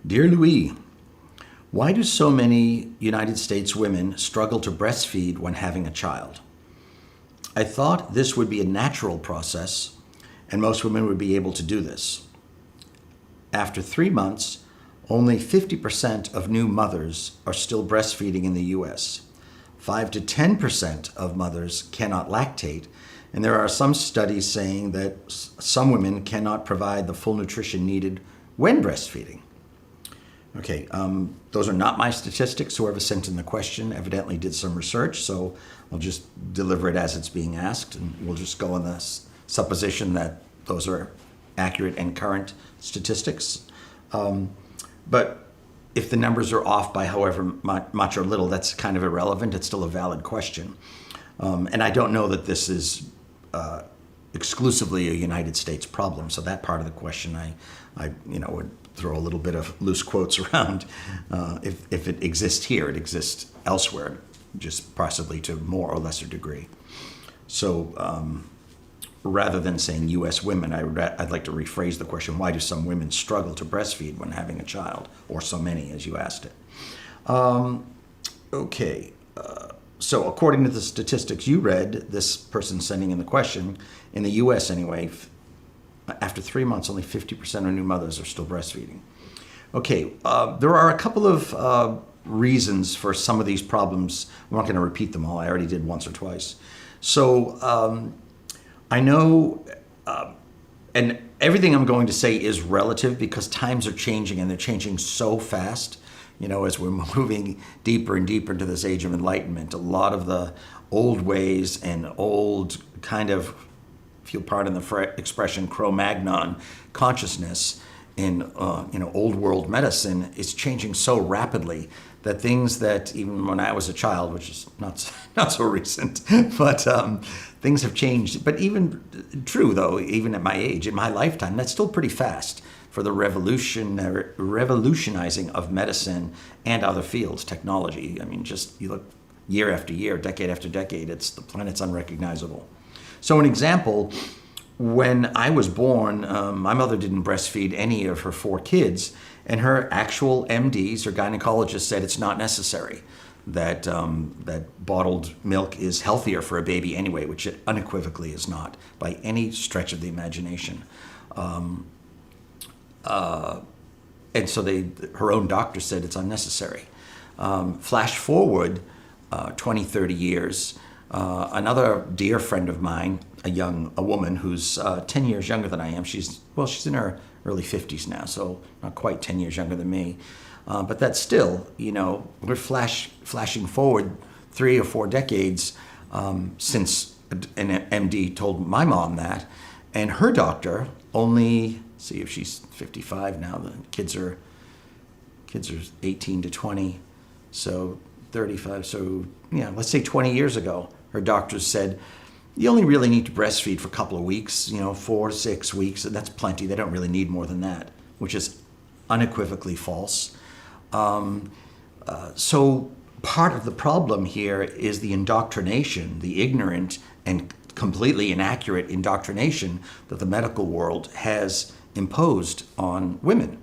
Dear Louis, why do so many United States women struggle to breastfeed when having a child? I thought this would be a natural process and most women would be able to do this. After 3 months, only 50% of new mothers are still breastfeeding in the US. 5 to 10% of mothers cannot lactate, and there are some studies saying that some women cannot provide the full nutrition needed when breastfeeding. Okay, those are not my statistics. Whoever sent in the question evidently did some research, so I'll just deliver it as it's being asked, and we'll just go on the supposition that those are accurate and current statistics. But if the numbers are off by however much or little, that's kind of irrelevant. It's still a valid question. And I don't know that this is exclusively a United States problem. So that part of the question, I would throw a little bit of loose quotes around. If it exists here, it exists elsewhere, just possibly to more or lesser degree. So rather than saying U.S. women, I'd like to rephrase the question: why do some women struggle to breastfeed when having a child, or so many, as you asked it? Okay. So according to the statistics you read, this person sending in the question, in the U.S. anyway, after 3 months, only 50% of new mothers are still breastfeeding. Okay, there are a couple of reasons for some of these problems. I'm not going to repeat them all. I already did once or twice. So I know, and everything I'm going to say is relative because times are changing and they're changing so fast. As we're moving deeper and deeper into this age of enlightenment, a lot of the old ways and old kind of, if you'll pardon the expression, Cro-Magnon consciousness in old world medicine is changing so rapidly that things that even when I was a child, which is not so recent, but things have changed. But even true though, even at my age, in my lifetime, that's still pretty fast for the revolutionizing of medicine and other fields, technology. I mean, just you look year after year, decade after decade, the planet's unrecognizable. So an example, when I was born, my mother didn't breastfeed any of her 4 kids, and her actual MDs, her gynecologists, said it's not necessary, that bottled milk is healthier for a baby anyway, which it unequivocally is not by any stretch of the imagination. And so her own doctor said it's unnecessary. Flash forward 20, 30 years, another dear friend of mine, a woman who's 10 years younger than I am. She's in her early 50s now, so not quite 10 years younger than me. But that's still, we're flashing forward 3 or 4 decades since an MD told my mom that, and her doctor only, see if she's 55 now, the kids are 18 to 20, so 35, so let's say 20 years ago, her doctors said, you only really need to breastfeed for a couple of weeks, 4 to 6 weeks, and that's plenty. They don't really need more than that, which is unequivocally false. So part of the problem here is the indoctrination, the ignorant and completely inaccurate indoctrination that the medical world has imposed on women.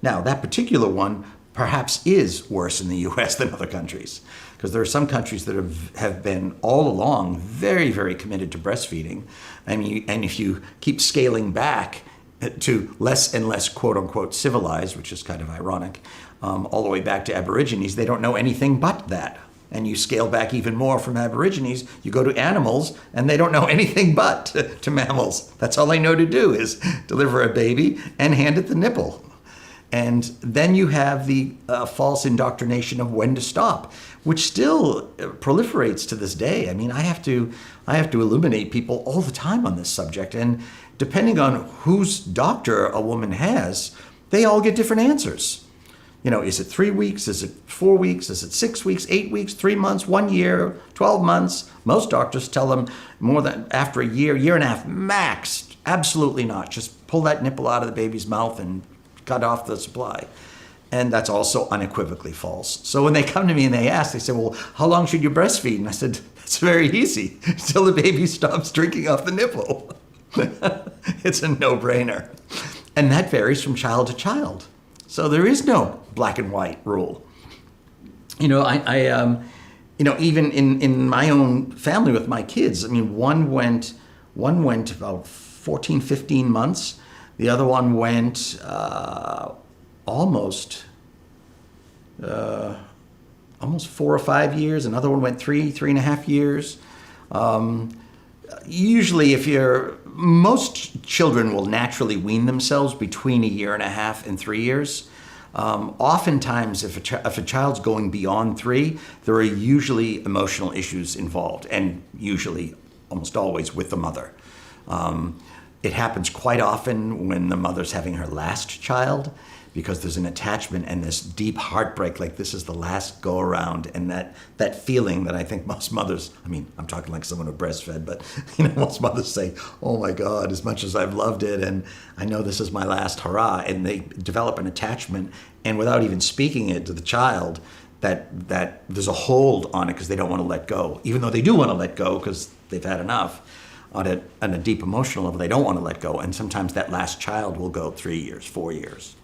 Now, that particular one perhaps is worse in the US than other countries, because there are some countries that have been all along very, very committed to breastfeeding. And if you keep scaling back to less and less quote-unquote civilized, which is kind of ironic, all the way back to Aborigines, they don't know anything but that. And you scale back even more from Aborigines, you go to animals, and they don't know anything but to mammals. That's all they know to do is deliver a baby and hand it the nipple. And then you have the false indoctrination of when to stop, which still proliferates to this day. I mean, I have to illuminate people all the time on this subject. And depending on whose doctor a woman has, they all get different answers. Is it 3 weeks? Is it 4 weeks? Is it 6 weeks, 8 weeks, 3 months, 1 year, 12 months? Most doctors tell them more than after a year, year and a half, max. Absolutely not. Just pull that nipple out of the baby's mouth and cut off the supply. And that's also unequivocally false. So when they come to me and they ask, they say, well, how long should you breastfeed? And I said, it's very easy. Till the baby stops drinking off the nipple. It's a no-brainer. And that varies from child to child. So there is no black and white rule. Even in my own family with my kids, I mean, one went about 14, 15 months. The other one went almost 4 or 5 years. Another one went 3.5 years. Usually, most children will naturally wean themselves between 1.5 years and 3 years. Oftentimes, if a child's going beyond 3, there are usually emotional issues involved, and usually, almost always, with the mother. It happens quite often when the mother's having her last child, because there's an attachment and this deep heartbreak, like this is the last go around, and that feeling that I think most mothers, I mean, I'm talking like someone who breastfed, but most mothers say, oh my God, as much as I've loved it, and I know this is my last hurrah, and they develop an attachment, and without even speaking it to the child, that there's a hold on it because they don't want to let go, even though they do want to let go because they've had enough. On a deep emotional level, they don't want to let go, and sometimes that last child will go 3 years, 4 years.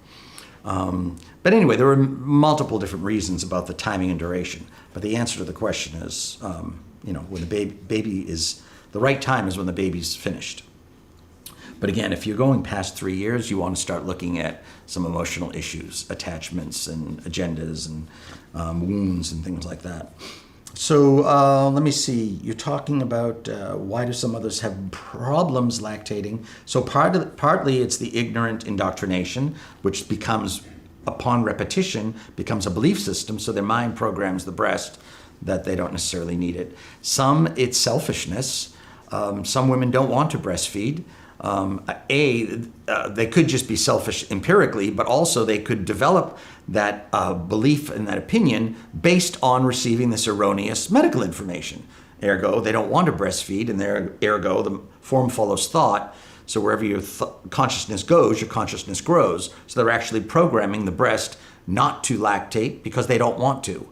But anyway, there are multiple different reasons about the timing and duration. But the answer to the question is, when the baby is, the right time is when the baby's finished. But again, if you're going past 3 years, you want to start looking at some emotional issues, attachments and agendas and wounds and things like that. So let me see. You're talking about why do some mothers have problems lactating? So partly it's the ignorant indoctrination, which becomes, upon repetition, becomes a belief system. So their mind programs the breast that they don't necessarily need it. Some, it's selfishness. Some women don't want to breastfeed. They could just be selfish empirically, but also they could develop that belief and that opinion based on receiving this erroneous medical information. Ergo, they don't want to breastfeed, and ergo, the form follows thought. So wherever your consciousness goes, your consciousness grows. So they're actually programming the breast not to lactate because they don't want to.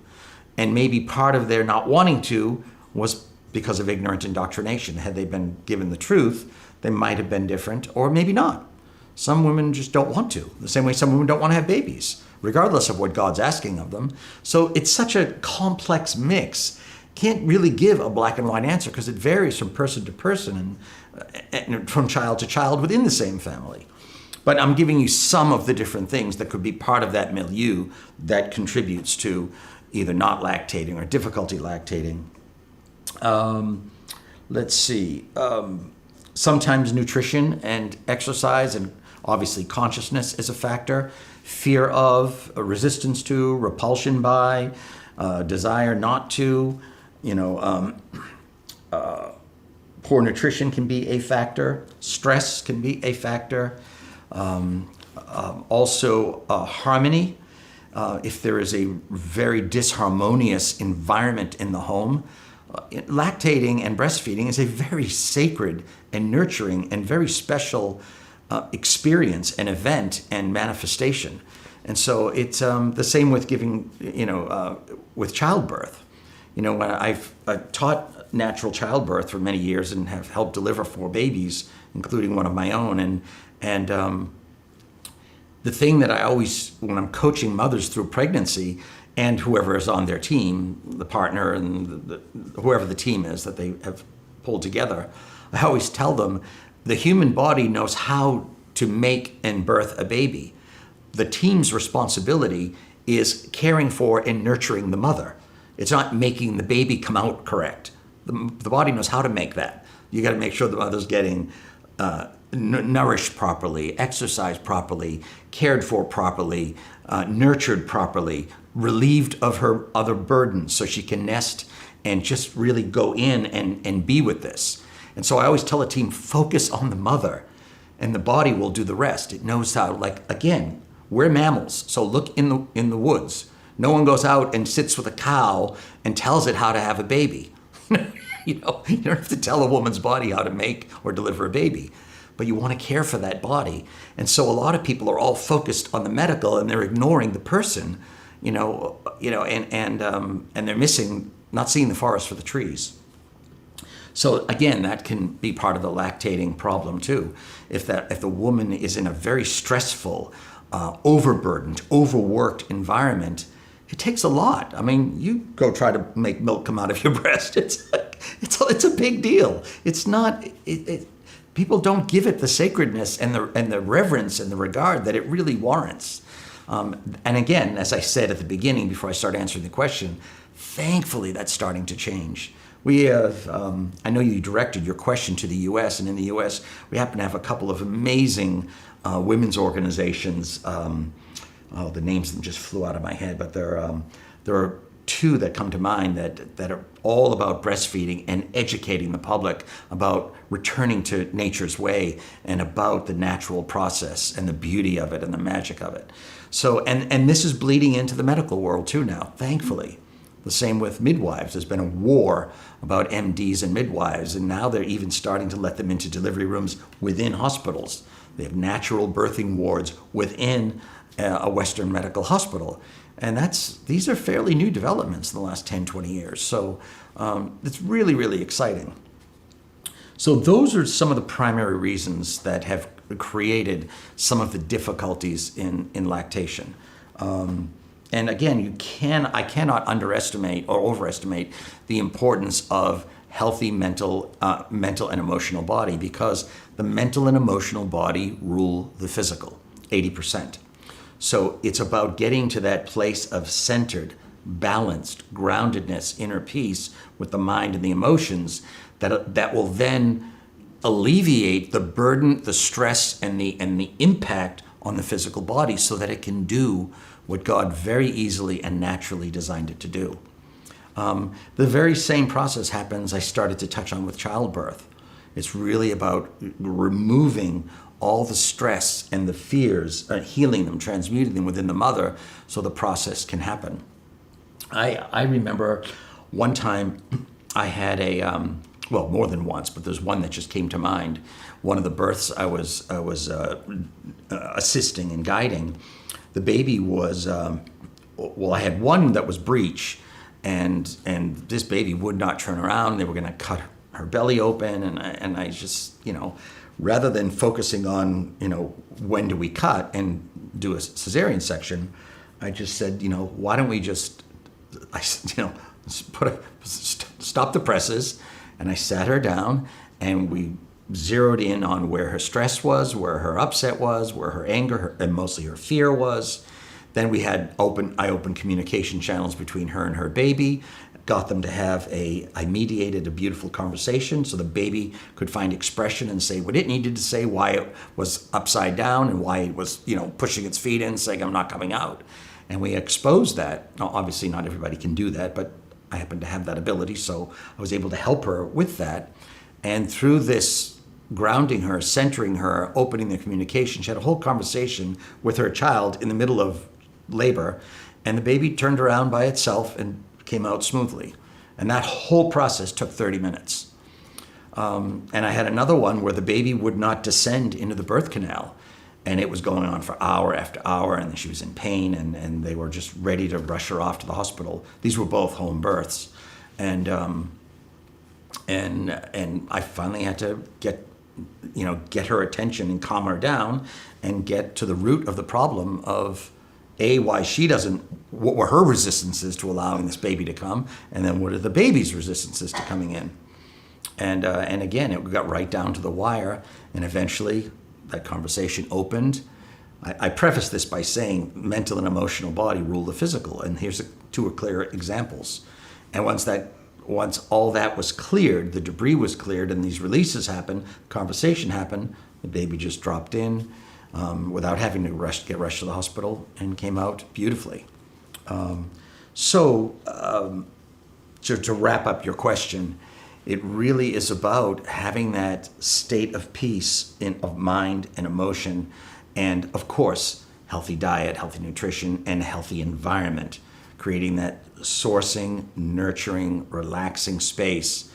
And maybe part of their not wanting to was because of ignorant indoctrination. Had they been given the truth, they might have been different, or maybe not. Some women just don't want to. The same way some women don't want to have babies, regardless of what God's asking of them. So it's such a complex mix. Can't really give a black and white answer because it varies from person to person and from child to child within the same family. But I'm giving you some of the different things that could be part of that milieu that contributes to either not lactating or difficulty lactating. Let's see. Sometimes nutrition and exercise and obviously consciousness is a factor. Fear of, resistance to, repulsion by, desire not to, poor nutrition can be a factor. Stress can be a factor. Also harmony. If there is a very disharmonious environment in the home, lactating and breastfeeding is a very sacred and nurturing and very special experience and event and manifestation. And so it's the same with giving, with childbirth. When I've taught natural childbirth for many years and have helped deliver 4 babies, including one of my own. And the thing that I always, when I'm coaching mothers through pregnancy, and whoever is on their team, the partner and whoever the team is that they have pulled together, I always tell them the human body knows how to make and birth a baby. The team's responsibility is caring for and nurturing the mother. It's not making the baby come out correct. The body knows how to make that. You got to make sure the mother's getting nourished properly, exercised properly, cared for properly, nurtured properly, relieved of her other burdens so she can nest and just really go in and be with this. And so I always tell a team, focus on the mother and the body will do the rest. It knows how, again, we're mammals, so look in the woods. No one goes out and sits with a cow and tells it how to have a baby. You don't have to tell a woman's body how to make or deliver a baby, but you want to care for that body. And so a lot of people are all focused on the medical and they're ignoring the person, and they're missing, not seeing the forest for the trees. So again, that can be part of the lactating problem too. If the woman is in a very stressful, overburdened, overworked environment, it takes a lot. I mean, you go try to make milk come out of your breast. It's a big deal. It's not. People don't give it the sacredness and the reverence and the regard that it really warrants. And again, as I said at the beginning, before I start answering the question, thankfully that's starting to change. We have, I know you directed your question to the U.S., and in the U.S. we happen to have a couple of amazing women's organizations. The names of them just flew out of my head, but there are two that come to mind that are all about breastfeeding and educating the public about returning to nature's way and about the natural process and the beauty of it and the magic of it. So, and this is bleeding into the medical world too now, thankfully. The same with midwives. There's been a war about MDs and midwives, and now they're even starting to let them into delivery rooms within hospitals. They have natural birthing wards within a Western medical hospital. And these are fairly new developments in the last 10, 20 years. So it's really, really exciting. So those are some of the primary reasons that have created some of the difficulties in lactation. And again, I cannot underestimate or overestimate the importance of healthy mental and emotional body, because the mental and emotional body rule the physical, 80%. So it's about getting to that place of centered, balanced, groundedness, inner peace with the mind and the emotions that will then alleviate the burden, the stress, and the impact on the physical body so that it can do what God very easily and naturally designed it to do. The very same process happens, I started to touch on with childbirth. It's really about removing all the stress and the fears, healing them, transmuting them within the mother so the process can happen. I remember one time I had well, more than once, but there's one that just came to mind. One of the births I was assisting and guiding, the baby was, I had one that was breech, and this baby would not turn around. They were going to cut her belly open, and I just, rather than focusing on, when do we cut and do a cesarean section, I just said, why don't we just, stop the presses, and I sat her down, and we zeroed in on where her stress was, where her upset was, where her anger, and mostly her fear was. Then we had I opened communication channels between her and her baby, got them to I mediated a beautiful conversation so the baby could find expression and say what it needed to say, why it was upside down and why it was, pushing its feet in, saying, I'm not coming out. And we exposed that. Now, obviously not everybody can do that, but I happen to have that ability, so I was able to help her with that. And through this grounding her, centering her, opening the communication, she had a whole conversation with her child in the middle of labor, and the baby turned around by itself and came out smoothly. And that whole process took 30 minutes. And I had another one where the baby would not descend into the birth canal, and it was going on for hour after hour, and she was in pain, and they were just ready to rush her off to the hospital. These were both home births. And I finally had to get her attention and calm her down and get to the root of the problem of why she doesn't, what were her resistances to allowing this baby to come, and then what are the baby's resistances to coming in. And again, it got right down to the wire, and eventually that conversation opened. I preface this by saying mental and emotional body rule the physical, and here's two clear examples. And once all that was cleared, the debris was cleared, and these releases happened, conversation happened, the baby just dropped in without having to get rushed to the hospital and came out beautifully. To wrap up your question, it really is about having that state of peace of mind and emotion, and of course, healthy diet, healthy nutrition, and a healthy environment, creating that sourcing, nurturing, relaxing space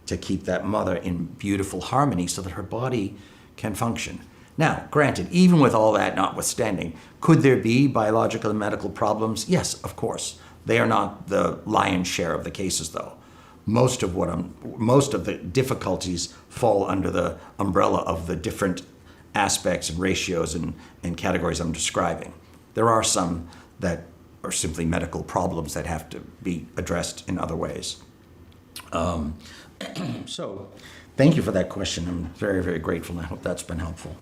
to keep that mother in beautiful harmony so that her body can function. Now, granted, even with all that notwithstanding, could there be biological and medical problems? Yes, of course. They are not the lion's share of the cases, though. Most of the difficulties fall under the umbrella of the different aspects and ratios and categories I'm describing. There are some that are simply medical problems that have to be addressed in other ways. So thank you for that question. I'm very, very grateful, and I hope that's been helpful.